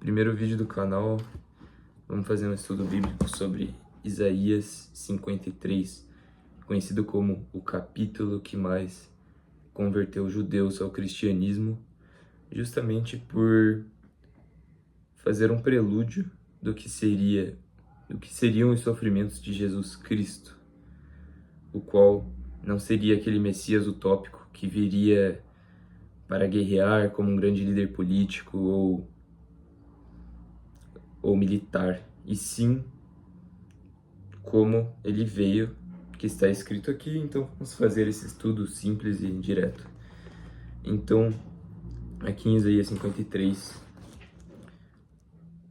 Primeiro vídeo do canal, vamos fazer um estudo bíblico sobre Isaías 53, conhecido como o capítulo que mais converteu judeus ao cristianismo, justamente por fazer um prelúdio do que seriam os sofrimentos de Jesus Cristo, o qual não seria aquele Messias utópico que viria para guerrear como um grande líder político ou militar, e sim como ele veio, que está escrito aqui. Então vamos fazer esse estudo simples e direto. Então, aqui em Isaías 53,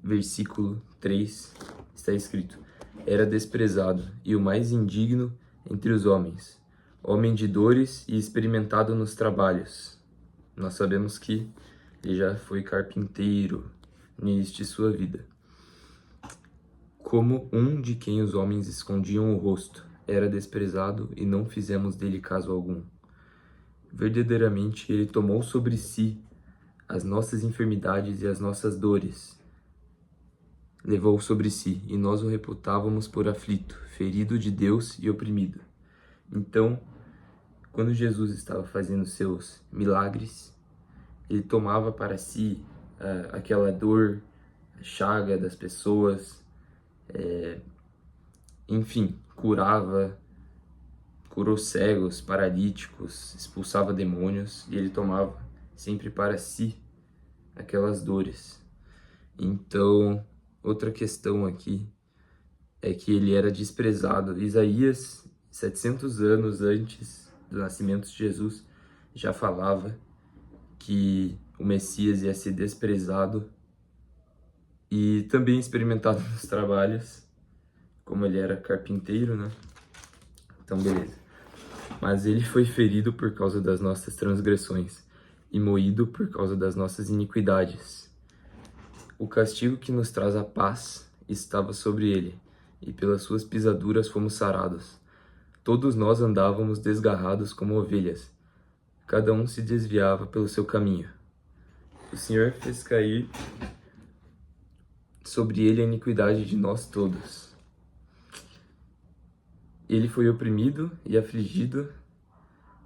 versículo 3, está escrito: Era desprezado e o mais indigno entre os homens, homem de dores e experimentado nos trabalhos. Nós sabemos que ele já foi carpinteiro no início de sua vida. Como um de quem os homens escondiam o rosto, era desprezado e não fizemos dele caso algum. Verdadeiramente ele tomou sobre si as nossas enfermidades e as nossas dores. Levou sobre si, e nós o reputávamos por aflito, ferido de Deus e oprimido. Então, quando Jesus estava fazendo seus milagres, ele tomava para si aquela dor, a chaga das pessoas, enfim, curou cegos, paralíticos, expulsava demônios, e ele tomava sempre para si aquelas dores. Então, outra questão aqui é que ele era desprezado. Isaías, 700 anos antes do nascimento de Jesus, já falava que o Messias ia ser desprezado e também experimentado nos trabalhos, como ele era carpinteiro, né? Então, beleza. Mas ele foi ferido por causa das nossas transgressões e moído por causa das nossas iniquidades. O castigo que nos traz a paz estava sobre ele, e pelas suas pisaduras fomos sarados. Todos nós andávamos desgarrados como ovelhas, cada um se desviava pelo seu caminho. O Senhor fez cair sobre ele a iniquidade de nós todos. Ele foi oprimido e afligido,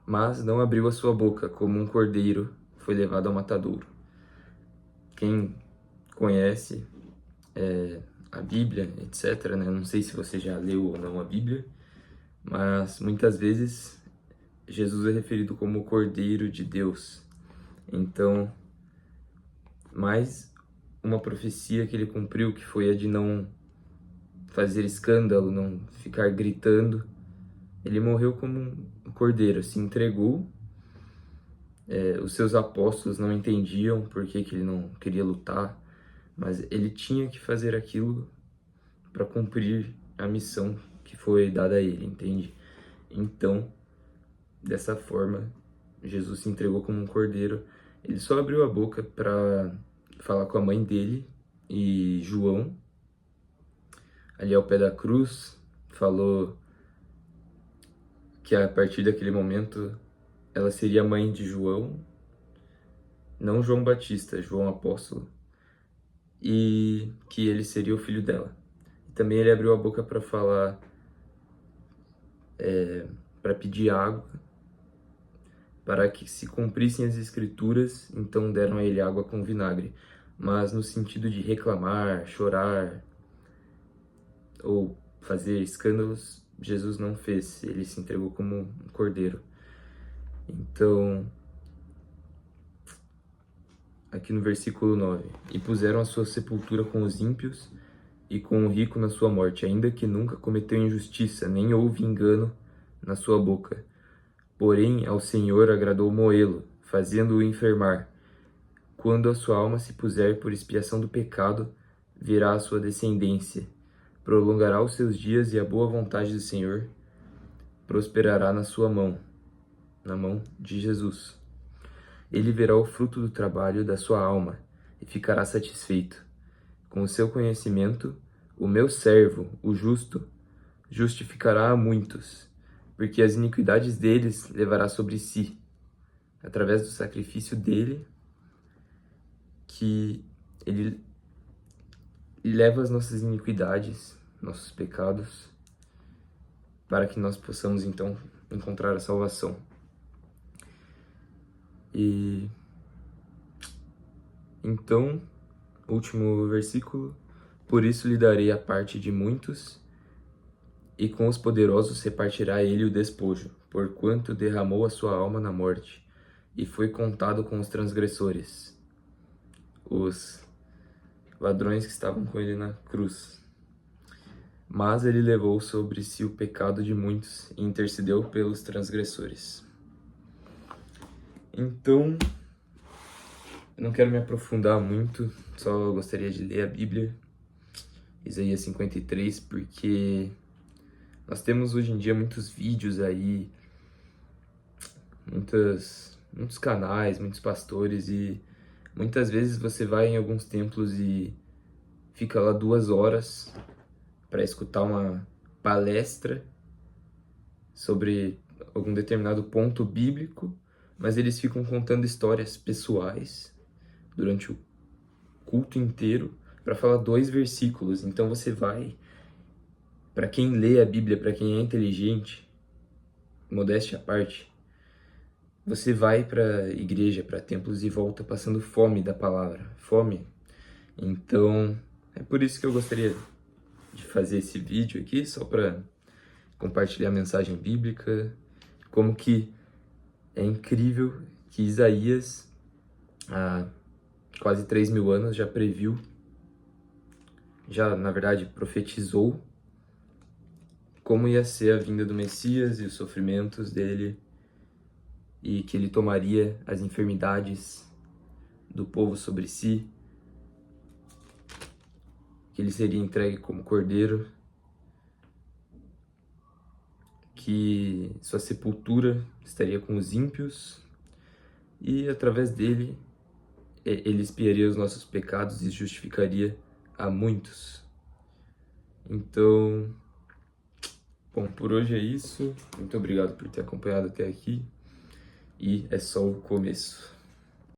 mas não abriu a sua boca, como um cordeiro foi levado ao matadouro. Quem conhece a Bíblia, etc., né? Não sei se você já leu ou não a Bíblia, mas muitas vezes Jesus é referido como o Cordeiro de Deus. Então, mais uma profecia que ele cumpriu, que foi a de não fazer escândalo, não ficar gritando. Ele morreu como um cordeiro, se entregou. Os seus apóstolos não entendiam por que ele não queria lutar, mas ele tinha que fazer aquilo para cumprir a missão que foi dada a ele, entende? Então, dessa forma, Jesus se entregou como um cordeiro. Ele só abriu a boca para falar com a mãe dele e João, ali ao pé da cruz, falou que a partir daquele momento ela seria mãe de João, não João Batista, João Apóstolo, e que ele seria o filho dela. E também ele abriu a boca para falar, para pedir água, para que se cumprissem as escrituras. Então deram a ele água com vinagre, mas no sentido de reclamar, chorar ou fazer escândalos, Jesus não fez. Ele se entregou como um cordeiro. Então, aqui no versículo 9: E puseram a sua sepultura com os ímpios e com o rico na sua morte, ainda que nunca cometeu injustiça, nem houve engano na sua boca. Porém, ao Senhor agradou moê-lo, fazendo-o enfermar. Quando a sua alma se puser por expiação do pecado, virá a sua descendência. Prolongará os seus dias, e a boa vontade do Senhor prosperará na sua mão, na mão de Jesus. Ele verá o fruto do trabalho da sua alma e ficará satisfeito. Com o seu conhecimento, o meu servo, o justo, justificará a muitos, porque as iniquidades deles levará sobre si, através do sacrifício dele, que ele leva as nossas iniquidades, nossos pecados, para que nós possamos então encontrar a salvação. E então, último versículo: por isso lhe darei a parte de muitos, e com os poderosos repartirá ele o despojo, porquanto derramou a sua alma na morte, e foi contado com os transgressores, os ladrões que estavam com ele na cruz. Mas ele levou sobre si o pecado de muitos e intercedeu pelos transgressores. Então, eu não quero me aprofundar muito, só gostaria de ler a Bíblia, Isaías 53, porque nós temos hoje em dia muitos vídeos aí, muitos canais, muitos pastores, e muitas vezes você vai em alguns templos e fica lá 2 horas para escutar uma palestra sobre algum determinado ponto bíblico, mas eles ficam contando histórias pessoais durante o culto inteiro para falar 2 versículos. Então você vai, para quem lê a Bíblia, para quem é inteligente, modéstia à parte, você vai para igreja, para templos e volta passando fome da palavra, fome. Então, é por isso que eu gostaria de fazer esse vídeo aqui, só para compartilhar a mensagem bíblica, como que é incrível que Isaías, há quase 3.000 anos, já previu, já, na verdade, profetizou como ia ser a vinda do Messias e os sofrimentos dele, e que ele tomaria as enfermidades do povo sobre si, que ele seria entregue como cordeiro, que sua sepultura estaria com os ímpios, e através dele ele expiaria os nossos pecados e justificaria a muitos. Então, bom, por hoje é isso. Muito obrigado por ter acompanhado até aqui, e é só o começo.